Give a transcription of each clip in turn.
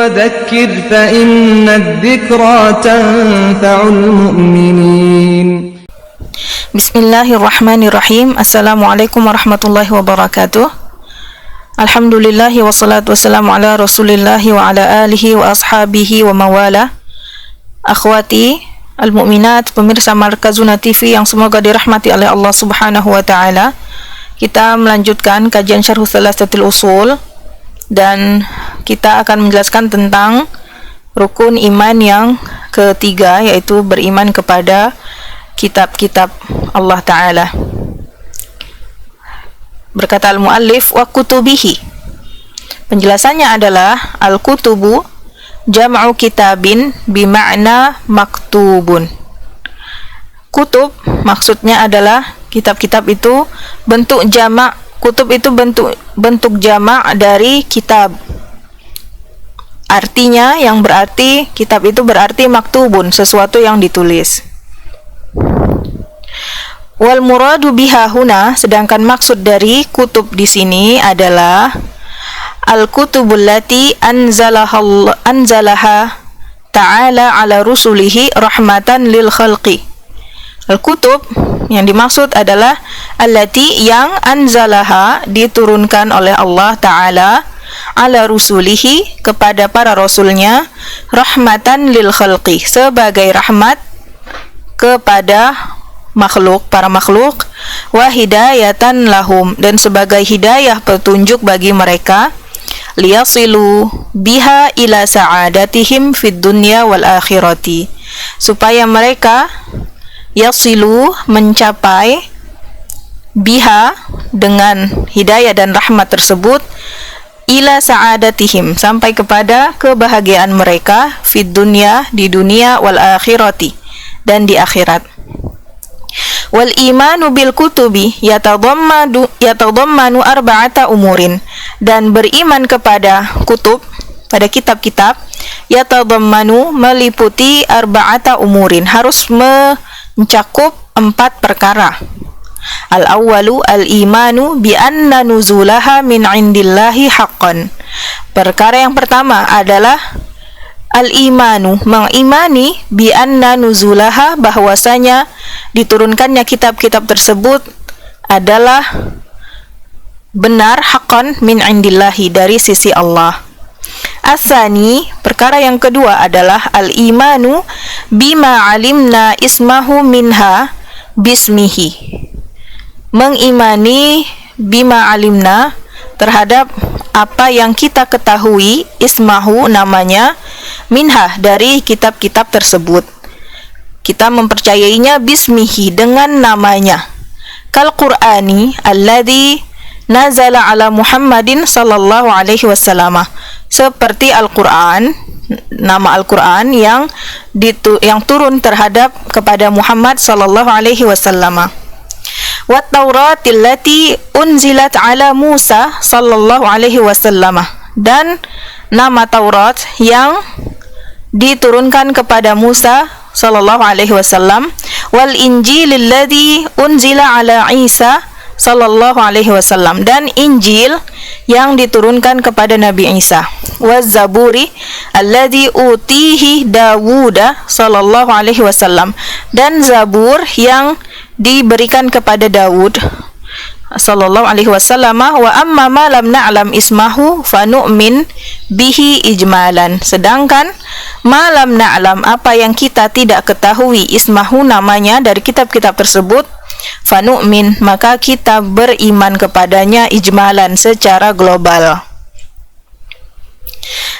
وذكر فإن الذكرى تنفع المؤمنين. Bismillahirrahmanirrahim. Assalamualaikum warahmatullahi wabarakatuh. Alhamdulillahi wassalatu wassalamu ala rasulillahi wa ala alihi wa ashabihi wa mawala. Akhwati al-mu'minat, pemirsa Markazuna TV yang semoga dirahmati oleh Allah subhanahu wa ta'ala. Kita melanjutkan kajian Syarh Thalatsatil Usul, dan kita akan menjelaskan tentang rukun iman yang ketiga, yaitu beriman kepada kitab-kitab Allah Ta'ala. Berkata al-muallif, wa kutubihi. Penjelasannya adalah al-kutubu jam'u kitabin bima'na maktubun. Kutub maksudnya adalah kitab-kitab itu bentuk jamak. Kutub itu bentuk jamak dari kitab. Artinya yang berarti kitab itu berarti maktubun, sesuatu yang ditulis. Wal muradu biha huna, sedangkan maksud dari kutub di sini adalah al-kutubul lati anzalaha ta'ala ala rusulihi rahmatan lil khalqi. Al-kutub yang dimaksud adalah allati yang anzalaha, diturunkan oleh Allah Ta'ala ala rusulihi, kepada para rasulnya, rahmatan lil khalqi, sebagai rahmat kepada makhluk, para makhluk, wa hidayatan lahum, dan sebagai hidayah petunjuk bagi mereka, liyasilu biha ila sa'adatihim fid dunya wal akhirati, supaya mereka yasilu, mencapai, biha, dengan hidayah dan rahmat tersebut, ila sa'adatihim, sampai kepada kebahagiaan mereka, fid dunya, di dunia, wal akhirati, dan di akhirat. Wal imanu bil kutubi yatadammanu arba'ata umurin, dan beriman kepada kutub, pada kitab-kitab, yatadammanu, meliputi arba'ata umurin, harus mencakup 4 perkara. Al-awwalu al-imanu bi anna nuzulaha min indillahi haqqan. Perkara yang pertama adalah al-imanu, mengimani, bi anna nuzulaha, bahwasanya diturunkannya kitab-kitab tersebut adalah benar, haqqan, min indillahi, dari sisi Allah. Asani, perkara yang kedua adalah al-imanu bima alimna ismahu minha bismihi, mengimani bima alimna, terhadap apa yang kita ketahui, ismahu, namanya, minha, dari kitab-kitab tersebut. Kita mempercayainya bismihi, dengan namanya. Kal Qur'ani alladzi nazala ala Muhammadin sallallahu alaihi wasallam, seperti Al-Qur'an, nama Al-Qur'an yang turun terhadap kepada Muhammad sallallahu alaihi wasallam. Wa Tauratil lati unzilat ala Musa sallallahu alaihi wasallam, dan nama Taurat yang diturunkan kepada Musa sallallahu alaihi wasallam. Wal Injilil ladzi unzila ala Isa sallallahu alaihi wasallam, dan Injil yang diturunkan kepada Nabi Isa. Waz Zaburi alladzi utihi Dawuda sallallahu alaihi wasallam, dan Zabur yang diberikan kepada Daud sallallahu alaihi wasallam. Wa amma ma lam na'lam ismahu fanu'min bihi ijmalan, sedangkan ma lam na'lam, apa yang kita tidak ketahui, ismahu, namanya, dari kitab-kitab tersebut, fanu'min, maka kita beriman kepadanya, ijmalan, secara global.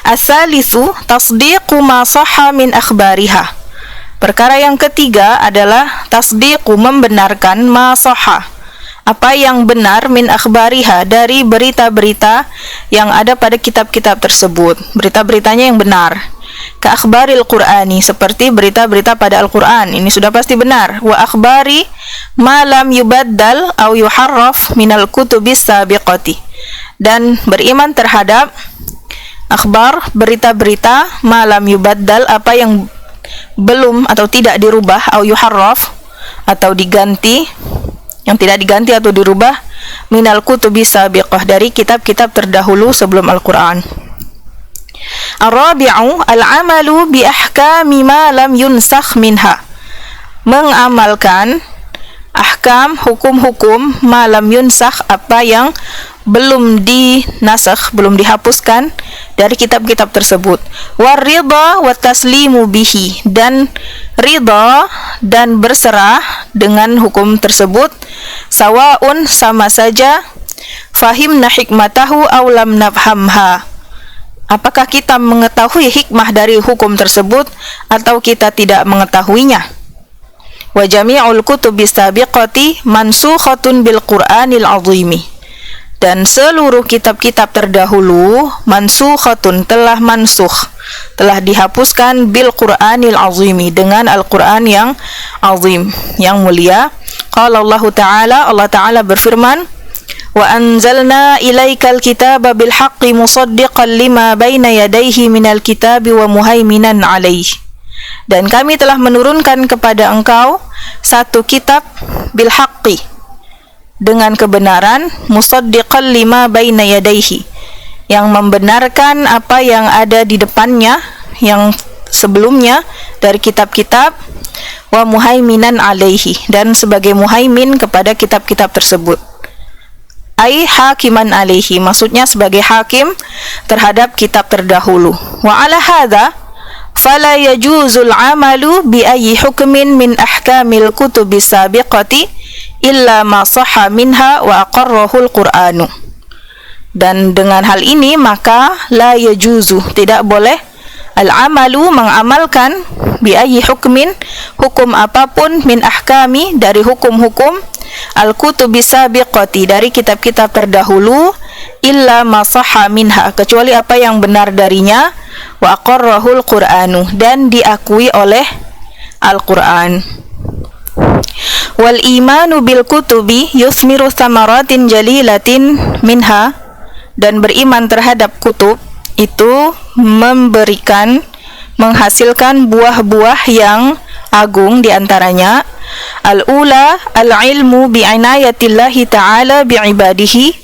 As-salisu tasdiqu ma sahha min akhbariha. Perkara yang ketiga adalah tasdiqu, membenarkan, ma sahha, apa yang benar, min akhbariha, dari berita-berita yang ada pada kitab-kitab tersebut, berita-beritanya yang benar. Ka akhbaril Qur'ani, seperti berita-berita pada Al-Qur'an, ini sudah pasti benar. Wa akhbari ma lam yubaddal au yuharraf minal kutubis sabiqati, dan beriman terhadap akhbar, berita-berita, ma lam yubaddal, apa yang belum atau tidak dirubah, au yuharraf, atau diganti, yang tidak diganti atau dirubah, minal kutubi sabiqah, dari kitab-kitab terdahulu sebelum Al-Quran. Ar-rabi'u al-amalu bi ahkami ma lam yunsakh minha. Mengamalkan ahkam, hukum-hukum malam yunsakh, apa yang belum dinasakh, belum dihapuskan dari kitab-kitab tersebut. Waridha wa taslimu bihi, dan ridha dan berserah dengan hukum tersebut. Sawaun, sama saja. Fahimna hikmatahu aw lam nafhamha, apakah kita mengetahui hikmah dari hukum tersebut atau kita tidak mengetahuinya. Wa jami'ul kutubis sabiqati mansukhatun bil Qur'anil azimi, dan seluruh kitab-kitab terdahulu mansukhatun, telah mansukh, telah dihapuskan bil Qur'anil azimi, dengan Al-Qur'an yang azim, yang mulia. Qala Allah Ta'ala, Allah Ta'ala berfirman, wa anzalna ilaikal kitaba bil haqqi musaddiqan lima baina yadayhi minal kitabi wa muhaiminan alaihi, dan kami telah menurunkan kepada engkau satu kitab bil haqqi, dengan kebenaran, musaddiqan lima baina yadayhi, yang membenarkan apa yang ada di depannya, yang sebelumnya dari kitab-kitab, wa muhaiminan alaihi, dan sebagai muhaimin kepada kitab-kitab tersebut. Ai hakiman alaihi, maksudnya sebagai hakim terhadap kitab terdahulu. Wa ala hadza fala yajuzul amalu bi ayyi hukmin min ahkamil kutubis sabiqati illa ma sahha minha wa aqarrahu al-Qur'anu. Dan dengan hal ini maka la yajuzu, tidak boleh, al-amalu, mengamalkan, bi ayyi hukmin, hukum apapun, min ahkami, dari hukum-hukum, al-kutubis sabiqati, dari kitab-kitab terdahulu, illa ma sahha minha, kecuali apa yang benar darinya, wa aqarrahul Qur'anu, dan diakui oleh Al-Qur'an. Wal imanu bil kutubi yusmiru thamaratin jalilatin minha, dan beriman terhadap kutub itu memberikan, menghasilkan buah-buah yang agung, diantaranya al-ula al-ilmu bi'inayatillahi ta'ala bi'ibadihi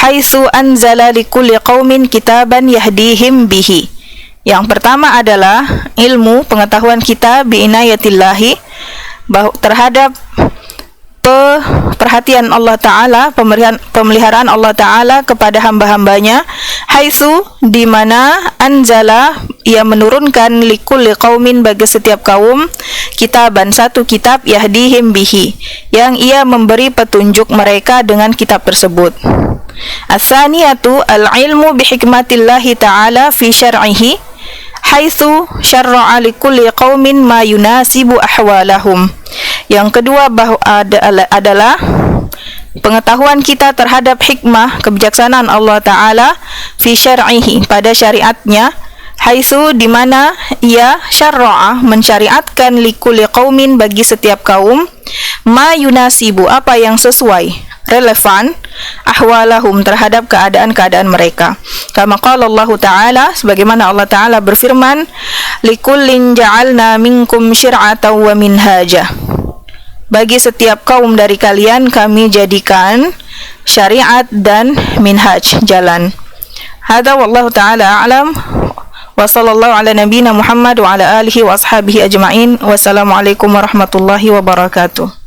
haitsu anzala likulli qaumin kitaban yahdihim bihi. Yang pertama adalah ilmu, pengetahuan kita bi'inayatillahi, terhadap perhatian Allah Ta'ala, pemeliharaan Allah Ta'ala kepada hamba-hambanya, haitsu, di mana, anzala, ia menurunkan, likulli qaumin, bagi setiap kaum, kitaban, satu kitab, yahdihim bihi, yang ia memberi petunjuk mereka dengan kitab tersebut. As-saniyatu al-ilmu bihikmatillahi ta'ala fi syar'ihi haitsu syarra'a likulli qaumin ma yunasibu ahwalahum. Yang kedua adalah pengetahuan kita terhadap hikmah, kebijaksanaan Allah Ta'ala fi syar'ihi, pada syariatnya, haitsu, di mana ia syarra'a, mensyariatkan, likulli qaumin, bagi setiap kaum, ma yunasibu, apa yang sesuai, relevan, ahwalahum, terhadap keadaan-keadaan mereka. Kama qala Allah Ta'ala, sebagaimana Allah Ta'ala berfirman, likullin ja'alna minkum syir'atan wa minhaja, bagi setiap kaum dari kalian kami jadikan syariat dan minhaj, jalan. Hadza wallahu ta'ala a'lam, wa sallallahu ala nabiyyina Muhammad wa ala alihi wa ashabihi ajma'in. Wassalamualaikum warahmatullahi wabarakatuh.